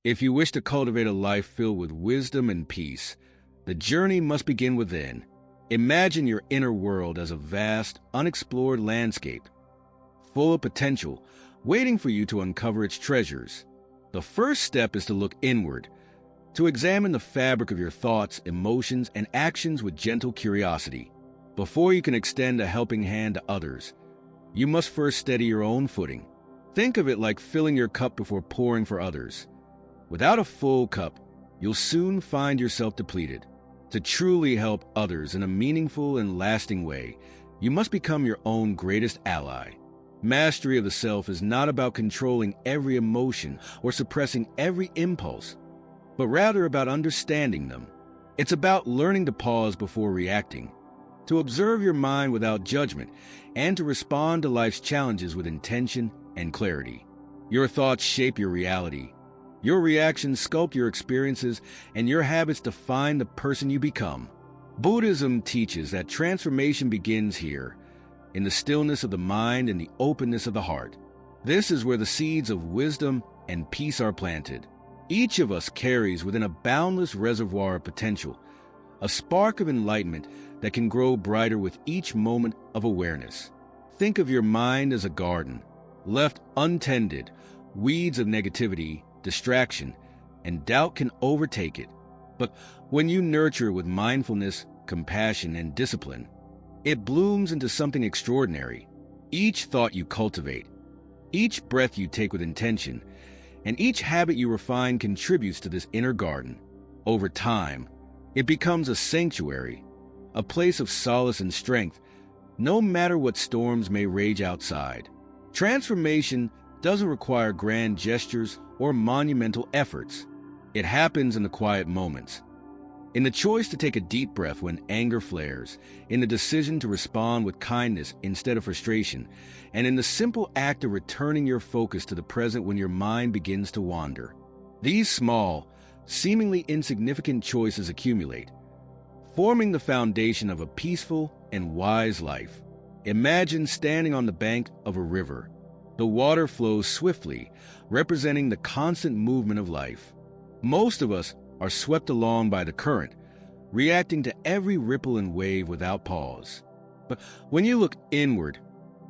If you wish to cultivate a life filled with wisdom and peace, the journey must begin within. Imagine your inner world as a vast, unexplored landscape, full of potential, waiting for you to uncover its treasures. The first step is to look inward, to examine the fabric of your thoughts, emotions, and actions with gentle curiosity. Before you can extend a helping hand to others, you must first steady your own footing. Think of it like filling your cup before pouring for others. Without a full cup, you'll soon find yourself depleted. To truly help others in a meaningful and lasting way, you must become your own greatest ally. Mastery of the self is not about controlling every emotion or suppressing every impulse, but rather about understanding them. It's about learning to pause before reacting, to observe your mind without judgment, and to respond to life's challenges with intention and clarity. Your thoughts shape your reality. Your reactions sculpt your experiences, and your habits define the person you become. Buddhism teaches that transformation begins here, in the stillness of the mind and the openness of the heart. This is where the seeds of wisdom and peace are planted. Each of us carries within a boundless reservoir of potential, a spark of enlightenment that can grow brighter with each moment of awareness. Think of your mind as a garden. Left untended, weeds of negativity, distraction, and doubt can overtake it. But when you nurture with mindfulness, compassion, and discipline, it blooms into something extraordinary. Each thought you cultivate, each breath you take with intention, and each habit you refine contributes to this inner garden. Over time, it becomes a sanctuary, a place of solace and strength, no matter what storms may rage outside. Transformation doesn't require grand gestures or monumental efforts. It happens in the quiet moments, in the choice to take a deep breath when anger flares, in the decision to respond with kindness instead of frustration, and in the simple act of returning your focus to the present when your mind begins to wander. These small, seemingly insignificant choices accumulate, forming the foundation of a peaceful and wise life. Imagine standing on the bank of a river. The water flows swiftly, representing the constant movement of life. Most of us are swept along by the current, reacting to every ripple and wave without pause. But when you look inward,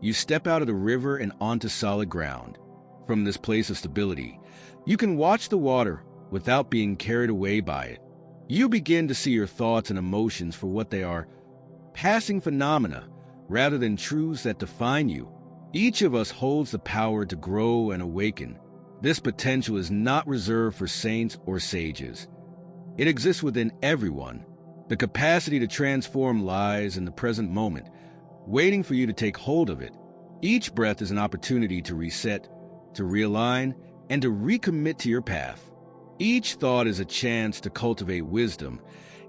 you step out of the river and onto solid ground. From this place of stability, you can watch the water without being carried away by it. You begin to see your thoughts and emotions for what they are, passing phenomena rather than truths that define you. Each of us holds the power to grow and awaken. This potential is not reserved for saints or sages. It exists within everyone. The capacity to transform lies in the present moment, waiting for you to take hold of it. Each breath is an opportunity to reset, to realign, and to recommit to your path. Each thought is a chance to cultivate wisdom,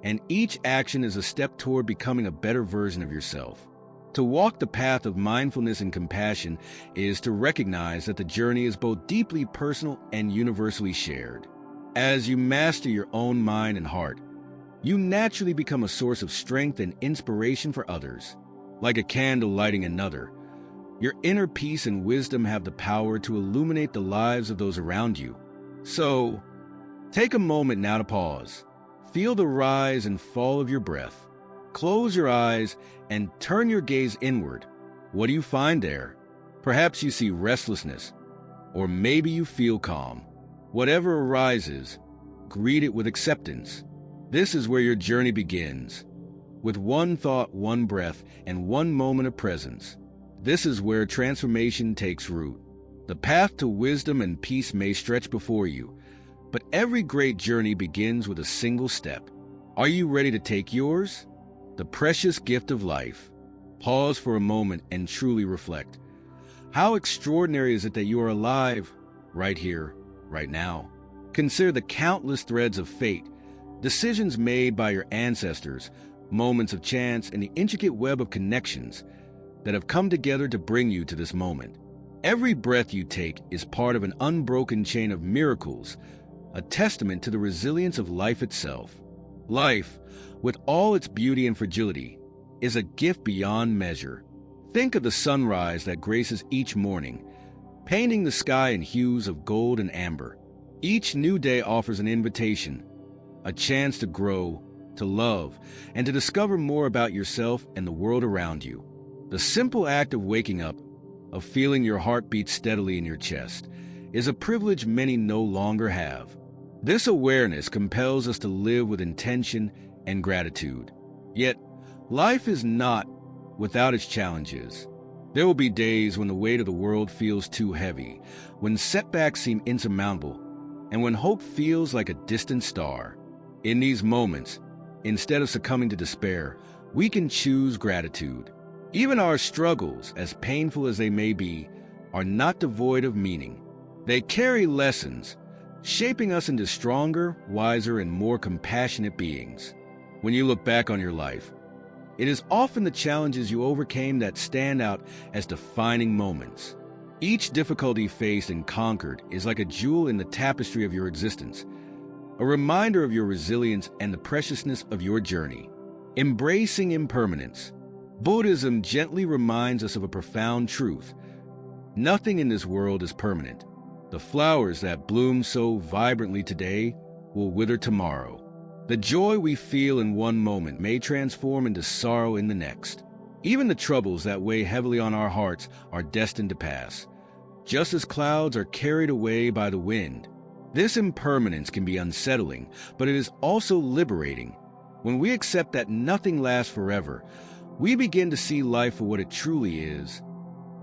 and each action is a step toward becoming a better version of yourself. To walk the path of mindfulness and compassion is to recognize that the journey is both deeply personal and universally shared. As you master your own mind and heart, you naturally become a source of strength and inspiration for others. Like a candle lighting another, your inner peace and wisdom have the power to illuminate the lives of those around you. So, take a moment now to pause. Feel the rise and fall of your breath. Close your eyes and turn your gaze inward. What do you find there? Perhaps you see restlessness, or maybe you feel calm. Whatever arises, greet it with acceptance. This is where your journey begins. With one thought, one breath, and one moment of presence. This is where transformation takes root. The path to wisdom and peace may stretch before you, but every great journey begins with a single step. Are you ready to take yours? The precious gift of life. Pause for a moment and truly reflect. How extraordinary is it that you are alive, right here, right now? Consider the countless threads of fate, decisions made by your ancestors, moments of chance, and the intricate web of connections that have come together to bring you to this moment. Every breath you take is part of an unbroken chain of miracles, a testament to the resilience of life itself. Life, with all its beauty and fragility, is a gift beyond measure. Think of the sunrise that graces each morning, painting the sky in hues of gold and amber. Each new day offers an invitation, a chance to grow, to love, and to discover more about yourself and the world around you. The simple act of waking up, of feeling your heart beat steadily in your chest, is a privilege many no longer have. This awareness compels us to live with intention and gratitude. Yet, life is not without its challenges. There will be days when the weight of the world feels too heavy, when setbacks seem insurmountable, and when hope feels like a distant star. In these moments, instead of succumbing to despair, we can choose gratitude. Even our struggles, as painful as they may be, are not devoid of meaning. They carry lessons, shaping us into stronger, wiser, and more compassionate beings. When you look back on your life, it is often the challenges you overcame that stand out as defining moments. Each difficulty faced and conquered is like a jewel in the tapestry of your existence, a reminder of your resilience and the preciousness of your journey. Embracing impermanence. Buddhism gently reminds us of a profound truth. Nothing in this world is permanent. The flowers that bloom so vibrantly today will wither tomorrow. The joy we feel in one moment may transform into sorrow in the next. Even the troubles that weigh heavily on our hearts are destined to pass, just as clouds are carried away by the wind. This impermanence can be unsettling, but it is also liberating. When we accept that nothing lasts forever, we begin to see life for what it truly is,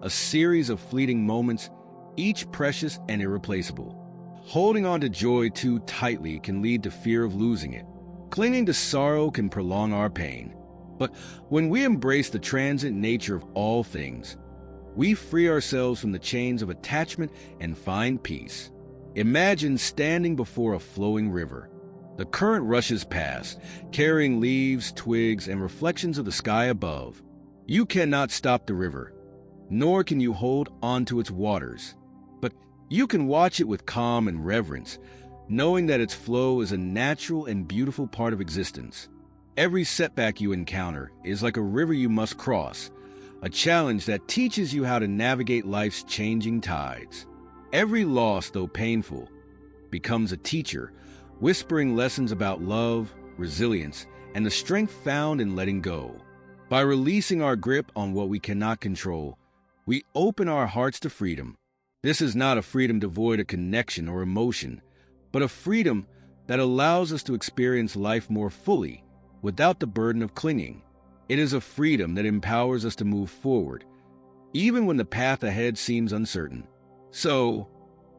a series of fleeting moments, each precious and irreplaceable. Holding on to joy too tightly can lead to fear of losing it. Clinging to sorrow can prolong our pain. But when we embrace the transient nature of all things, we free ourselves from the chains of attachment and find peace. Imagine standing before a flowing river. The current rushes past, carrying leaves, twigs, and reflections of the sky above. You cannot stop the river, nor can you hold onto its waters. But you can watch it with calm and reverence, knowing that its flow is a natural and beautiful part of existence. Every setback you encounter is like a river you must cross, a challenge that teaches you how to navigate life's changing tides. Every loss, though painful, becomes a teacher, whispering lessons about love, resilience, and the strength found in letting go. By releasing our grip on what we cannot control, we open our hearts to freedom. This is not a freedom devoid of connection or emotion, but a freedom that allows us to experience life more fully, without the burden of clinging. It is a freedom that empowers us to move forward, even when the path ahead seems uncertain. So,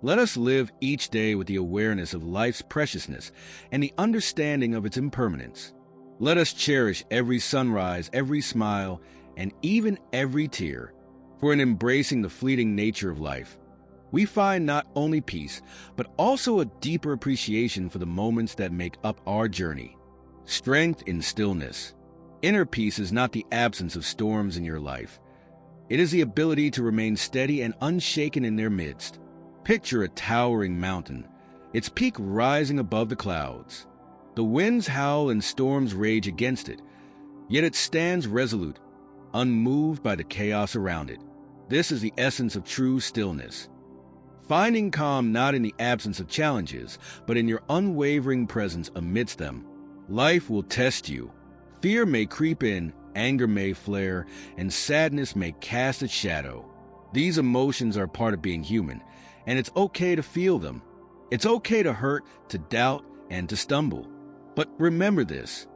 let us live each day with the awareness of life's preciousness and the understanding of its impermanence. Let us cherish every sunrise, every smile, and even every tear. For in embracing the fleeting nature of life, we find not only peace, but also a deeper appreciation for the moments that make up our journey. Strength in stillness. Inner peace is not the absence of storms in your life. It is the ability to remain steady and unshaken in their midst. Picture a towering mountain, its peak rising above the clouds. The winds howl and storms rage against it, yet it stands resolute, unmoved by the chaos around it. This is the essence of true stillness. Finding calm not in the absence of challenges, but in your unwavering presence amidst them. Life will test you. Fear may creep in, anger may flare, and sadness may cast its shadow. These emotions are part of being human, and it's okay to feel them. It's okay to hurt, to doubt, and to stumble. But remember this.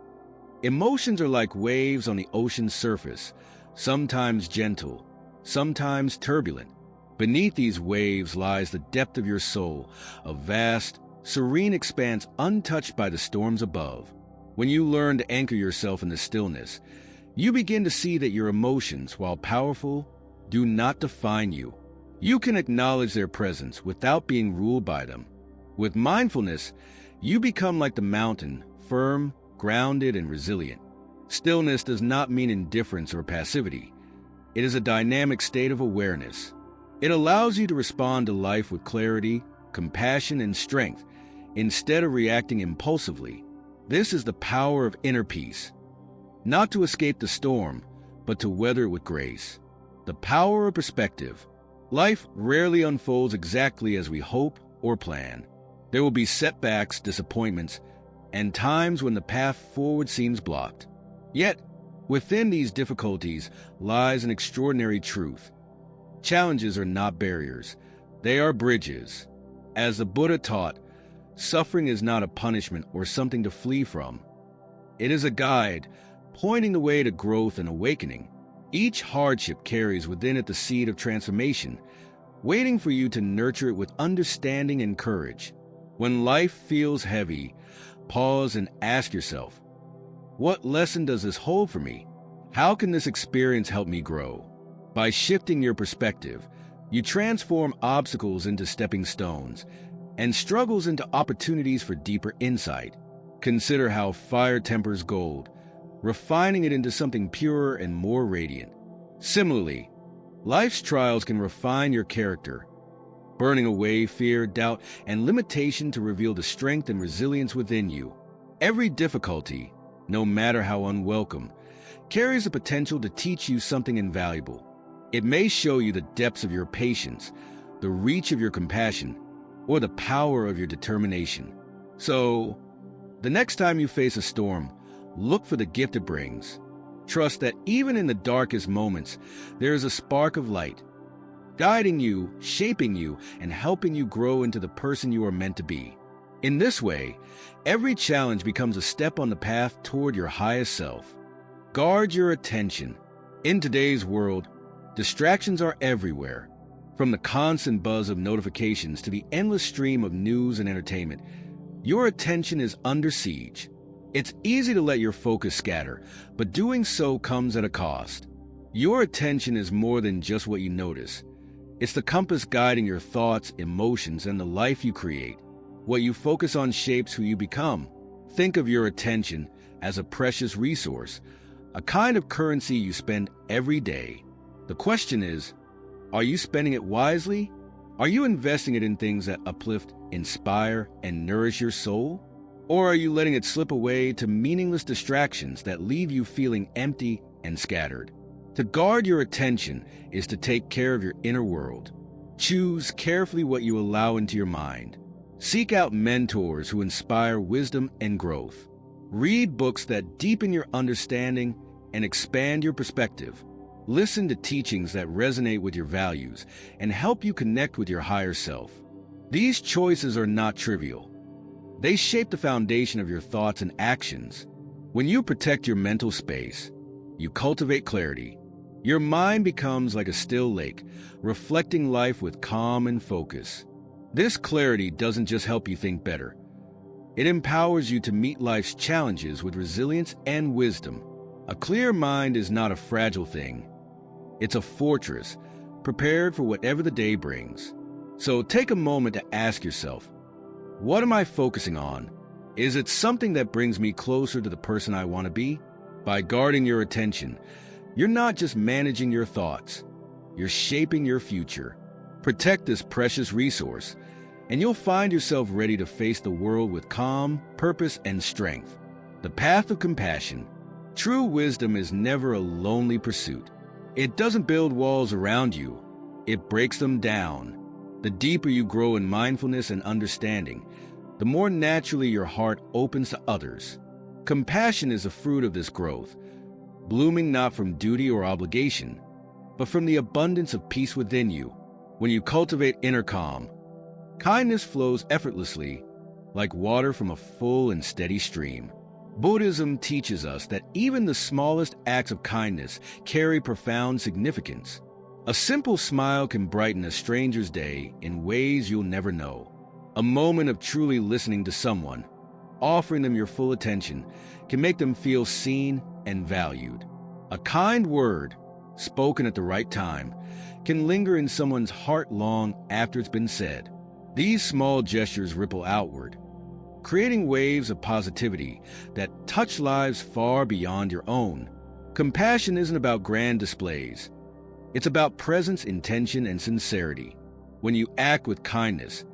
Emotions are like waves on the ocean's surface, sometimes gentle, sometimes turbulent. Beneath these waves lies the depth of your soul, a vast, serene expanse untouched by the storms above. When you learn to anchor yourself in the stillness, you begin to see that your emotions, while powerful, do not define you. You can acknowledge their presence without being ruled by them. With mindfulness, you become like the mountain, firm, grounded, and resilient. Stillness does not mean indifference or passivity. It is a dynamic state of awareness. It allows you to respond to life with clarity, compassion, and strength, instead of reacting impulsively. This is the power of inner peace. Not to escape the storm, but to weather it with grace. The power of perspective. Life rarely unfolds exactly as we hope or plan. There will be setbacks, disappointments, and times when the path forward seems blocked. Yet, within these difficulties lies an extraordinary truth. Challenges are not barriers. They are bridges. As the Buddha taught, suffering is not a punishment or something to flee from. It is a guide, pointing the way to growth and awakening. Each hardship carries within it the seed of transformation, waiting for you to nurture it with understanding and courage. When life feels heavy, pause and ask yourself, what lesson does this hold for me? How can this experience help me grow? By shifting your perspective, you transform obstacles into stepping stones and struggles into opportunities for deeper insight. Consider how fire tempers gold, refining it into something purer and more radiant. Similarly, life's trials can refine your character, burning away fear, doubt, and limitation to reveal the strength and resilience within you. Every difficulty, no matter how unwelcome, carries the potential to teach you something invaluable. It may show you the depths of your patience, the reach of your compassion, or the power of your determination. So, the next time you face a storm, look for the gift it brings. Trust that even in the darkest moments, there is a spark of light, guiding you, shaping you, and helping you grow into the person you are meant to be. In this way, every challenge becomes a step on the path toward your highest self. Guard your attention. In today's world, distractions are everywhere. From the constant buzz of notifications to the endless stream of news and entertainment, your attention is under siege. It's easy to let your focus scatter, but doing so comes at a cost. Your attention is more than just what you notice. It's the compass guiding your thoughts, emotions, and the life you create. What you focus on shapes who you become. Think of your attention as a precious resource, a kind of currency you spend every day. The question is, are you spending it wisely? Are you investing it in things that uplift, inspire, and nourish your soul? Or are you letting it slip away to meaningless distractions that leave you feeling empty and scattered? To guard your attention is to take care of your inner world. Choose carefully what you allow into your mind. Seek out mentors who inspire wisdom and growth. Read books that deepen your understanding and expand your perspective. Listen to teachings that resonate with your values and help you connect with your higher self. These choices are not trivial. They shape the foundation of your thoughts and actions. When you protect your mental space, you cultivate clarity. Your mind becomes like a still lake, reflecting life with calm and focus. This clarity doesn't just help you think better. It empowers you to meet life's challenges with resilience and wisdom. A clear mind is not a fragile thing. It's a fortress, prepared for whatever the day brings. So take a moment to ask yourself, what am I focusing on? Is it something that brings me closer to the person I want to be? By guarding your attention, you're not just managing your thoughts, you're shaping your future. Protect this precious resource, and you'll find yourself ready to face the world with calm, purpose, and strength. The path of compassion. True wisdom is never a lonely pursuit. It doesn't build walls around you, it breaks them down. The deeper you grow in mindfulness and understanding, the more naturally your heart opens to others. Compassion is a fruit of this growth, blooming not from duty or obligation, but from the abundance of peace within you. When you cultivate inner calm, kindness flows effortlessly, like water from a full and steady stream. Buddhism teaches us that even the smallest acts of kindness carry profound significance. A simple smile can brighten a stranger's day in ways you'll never know. A moment of truly listening to someone, offering them your full attention, can make them feel seen and valued. A kind word, spoken at the right time, can linger in someone's heart long after it's been said. These small gestures ripple outward, creating waves of positivity that touch lives far beyond your own. Compassion isn't about grand displays. It's about presence, intention, and sincerity. When you act with kindness,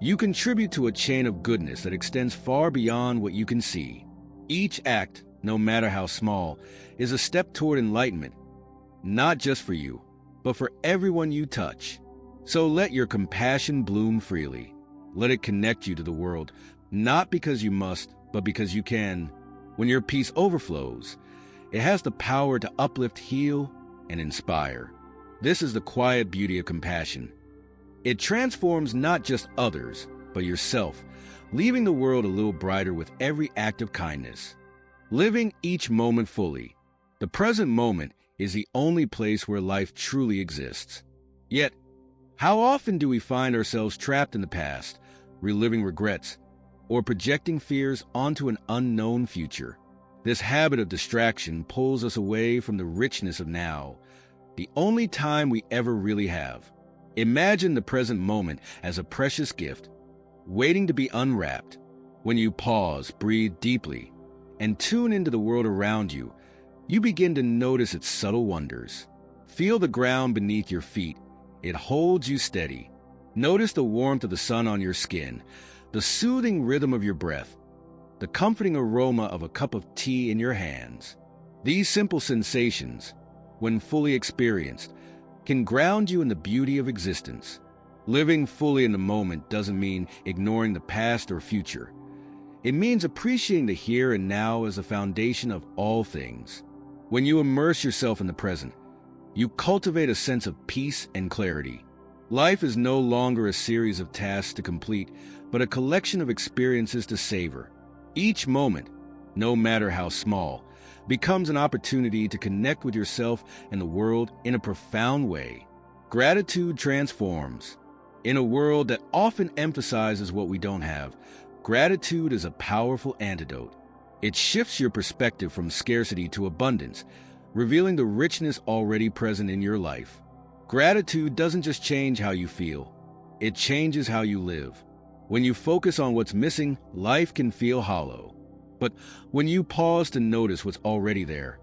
you contribute to a chain of goodness that extends far beyond what you can see. Each act, no matter how small, is a step toward enlightenment, not just for you, but for everyone you touch. So let your compassion bloom freely. Let it connect you to the world, not because you must, but because you can. When your peace overflows, it has the power to uplift, heal, and inspire. This is the quiet beauty of compassion. It transforms not just others, but yourself, leaving the world a little brighter with every act of kindness. Living each moment fully. The present moment is the only place where life truly exists. Yet, how often do we find ourselves trapped in the past, reliving regrets, or projecting fears onto an unknown future? This habit of distraction pulls us away from the richness of now, the only time we ever really have. Imagine the present moment as a precious gift, waiting to be unwrapped. When you pause, breathe deeply, and tune into the world around you, you begin to notice its subtle wonders. Feel the ground beneath your feet. It holds you steady. Notice the warmth of the sun on your skin, the soothing rhythm of your breath, the comforting aroma of a cup of tea in your hands. These simple sensations, when fully experienced, can ground you in the beauty of existence. Living fully in the moment doesn't mean ignoring the past or future. It means appreciating the here and now as the foundation of all things. When you immerse yourself in the present, you cultivate a sense of peace and clarity. Life is no longer a series of tasks to complete, but a collection of experiences to savor. Each moment, no matter how small, becomes an opportunity to connect with yourself and the world in a profound way. Gratitude transforms. In a world that often emphasizes what we don't have, gratitude is a powerful antidote. It shifts your perspective from scarcity to abundance, revealing the richness already present in your life. Gratitude doesn't just change how you feel, it changes how you live. When you focus on what's missing, life can feel hollow. But when you pause to notice what's already there,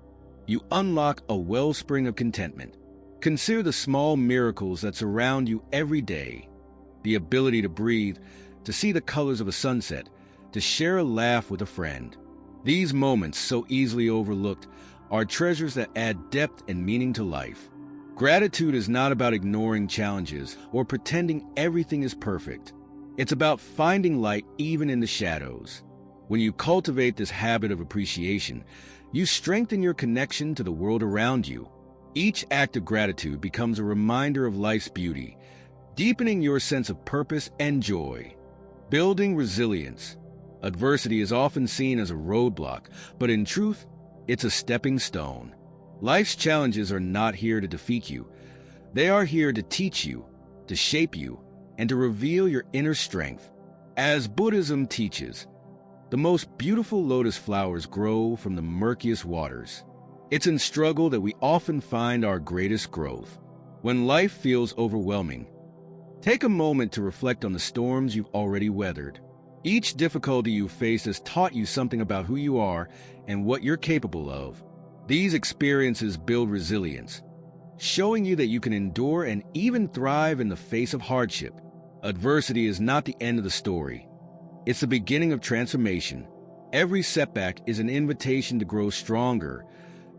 you unlock a wellspring of contentment. Consider the small miracles that surround you every day. The ability to breathe, to see the colors of a sunset, to share a laugh with a friend. These moments, so easily overlooked, are treasures that add depth and meaning to life. Gratitude is not about ignoring challenges or pretending everything is perfect. It's about finding light even in the shadows. When you cultivate this habit of appreciation, you strengthen your connection to the world around you. Each act of gratitude becomes a reminder of life's beauty, deepening your sense of purpose and joy. Building resilience. Adversity is often seen as a roadblock, but in truth, it's a stepping stone. Life's challenges are not here to defeat you. They are here to teach you, to shape you, and to reveal your inner strength. As Buddhism teaches, the most beautiful lotus flowers grow from the murkiest waters. It's in struggle that we often find our greatest growth. When life feels overwhelming, take a moment to reflect on the storms you've already weathered. Each difficulty you face has taught you something about who you are and what you're capable of. These experiences build resilience, showing you that you can endure and even thrive in the face of hardship. Adversity is not the end of the story. It's the beginning of transformation. Every setback is an invitation to grow stronger,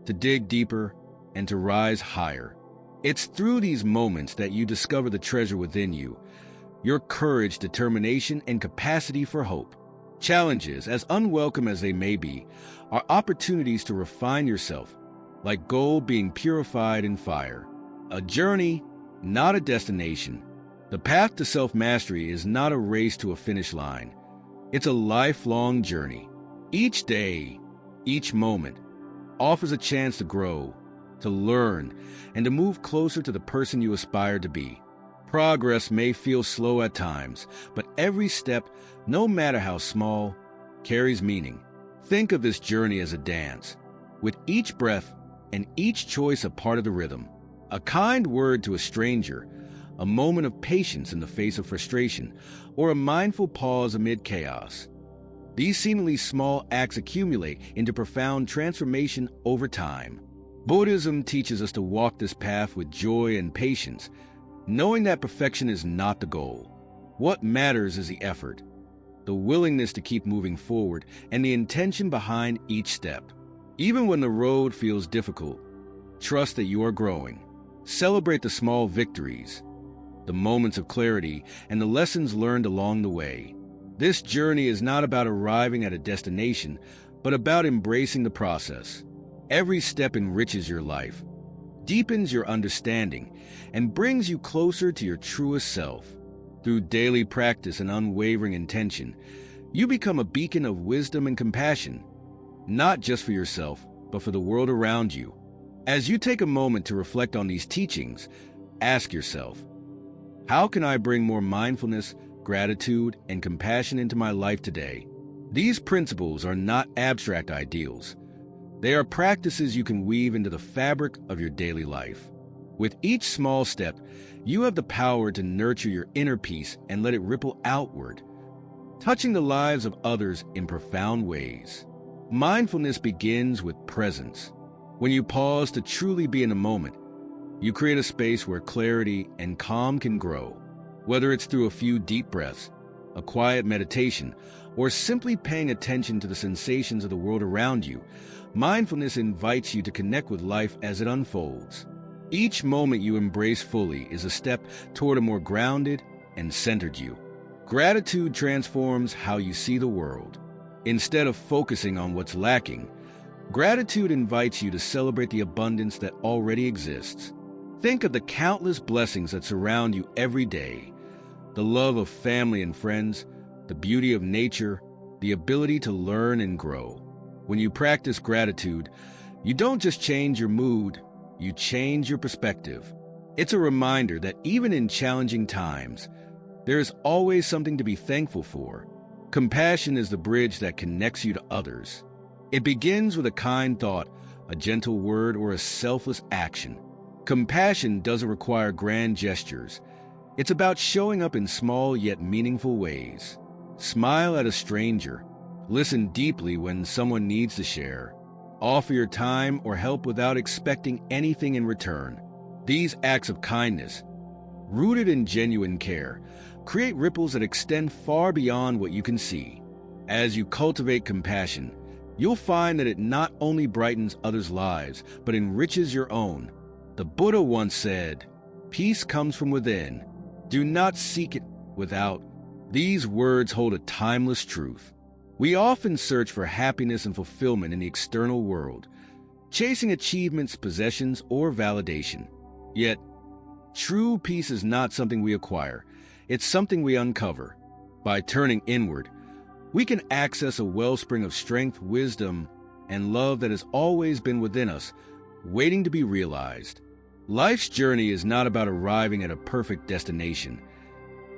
to dig deeper, and to rise higher. It's through these moments that you discover the treasure within you, your courage, determination, and capacity for hope. Challenges, as unwelcome as they may be, are opportunities to refine yourself, like gold being purified in fire. A journey, not a destination. The path to self-mastery is not a race to a finish line. It's a lifelong journey. Each day, each moment, offers a chance to grow, to learn, and to move closer to the person you aspire to be. Progress may feel slow at times, but every step, no matter how small, carries meaning. Think of this journey as a dance, with each breath and each choice a part of the rhythm. A kind word to a stranger, a moment of patience in the face of frustration, or a mindful pause amid chaos. These seemingly small acts accumulate into profound transformation over time. Buddhism teaches us to walk this path with joy and patience, knowing that perfection is not the goal. What matters is the effort, the willingness to keep moving forward, and the intention behind each step. Even when the road feels difficult, trust that you are growing. Celebrate the small victories. the moments of clarity, and the lessons learned along the way. This journey is not about arriving at a destination, but about embracing the process. Every step enriches your life, deepens your understanding, and brings you closer to your truest self. Through daily practice and unwavering intention, you become a beacon of wisdom and compassion, not just for yourself, but for the world around you. As you take a moment to reflect on these teachings, ask yourself, how can I bring more mindfulness, gratitude, and compassion into my life today? These principles are not abstract ideals. They are practices you can weave into the fabric of your daily life. With each small step, you have the power to nurture your inner peace and let it ripple outward, touching the lives of others in profound ways. Mindfulness begins with presence. When you pause to truly be in the moment, you create a space where clarity and calm can grow. Whether it's through a few deep breaths, a quiet meditation, or simply paying attention to the sensations of the world around you, mindfulness invites you to connect with life as it unfolds. Each moment you embrace fully is a step toward a more grounded and centered you. Gratitude transforms how you see the world. Instead of focusing on what's lacking, gratitude invites you to celebrate the abundance that already exists. Think of the countless blessings that surround you every day: the love of family and friends, the beauty of nature, the ability to learn and grow. When you practice gratitude, you don't just change your mood, you change your perspective. It's a reminder that even in challenging times, there is always something to be thankful for. Compassion is the bridge that connects you to others. It begins with a kind thought, a gentle word, or a selfless action. Compassion doesn't require grand gestures. It's about showing up in small yet meaningful ways. Smile at a stranger. Listen deeply when someone needs to share. Offer your time or help without expecting anything in return. These acts of kindness, rooted in genuine care, create ripples that extend far beyond what you can see. As you cultivate compassion, you'll find that it not only brightens others' lives, but enriches your own. The Buddha once said, "Peace comes from within. Do not seek it without." These words hold a timeless truth. We often search for happiness and fulfillment in the external world, chasing achievements, possessions, or validation. Yet, true peace is not something we acquire. It's something we uncover. By turning inward, we can access a wellspring of strength, wisdom, and love that has always been within us, waiting to be realized. Life's journey is not about arriving at a perfect destination.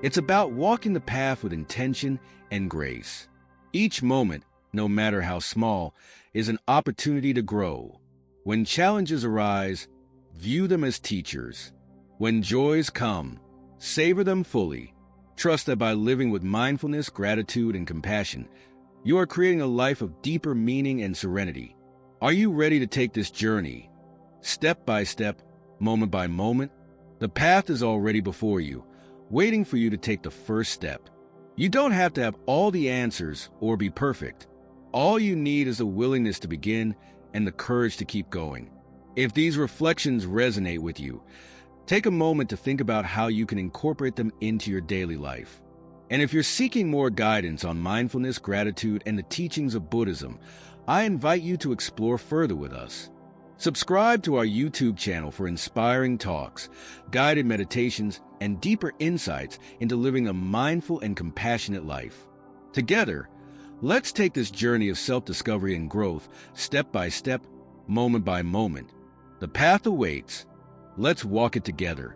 It's about walking the path with intention and grace. Each moment, no matter how small, is an opportunity to grow. When challenges arise, view them as teachers. When joys come, savor them fully. Trust that by living with mindfulness, gratitude, and compassion, you are creating a life of deeper meaning and serenity. Are you ready to take this journey? Step by step, moment by moment, the path is already before you, waiting for you to take the first step. You don't have to have all the answers or be perfect. All you need is a willingness to begin and the courage to keep going. If these reflections resonate with you, take a moment to think about how you can incorporate them into your daily life. And if you're seeking more guidance on mindfulness, gratitude, and the teachings of Buddhism, I invite you to explore further with us. Subscribe to our YouTube channel for inspiring talks, guided meditations, and deeper insights into living a mindful and compassionate life. Together, let's take this journey of self-discovery and growth, step by step, moment by moment. The path awaits. Let's walk it together.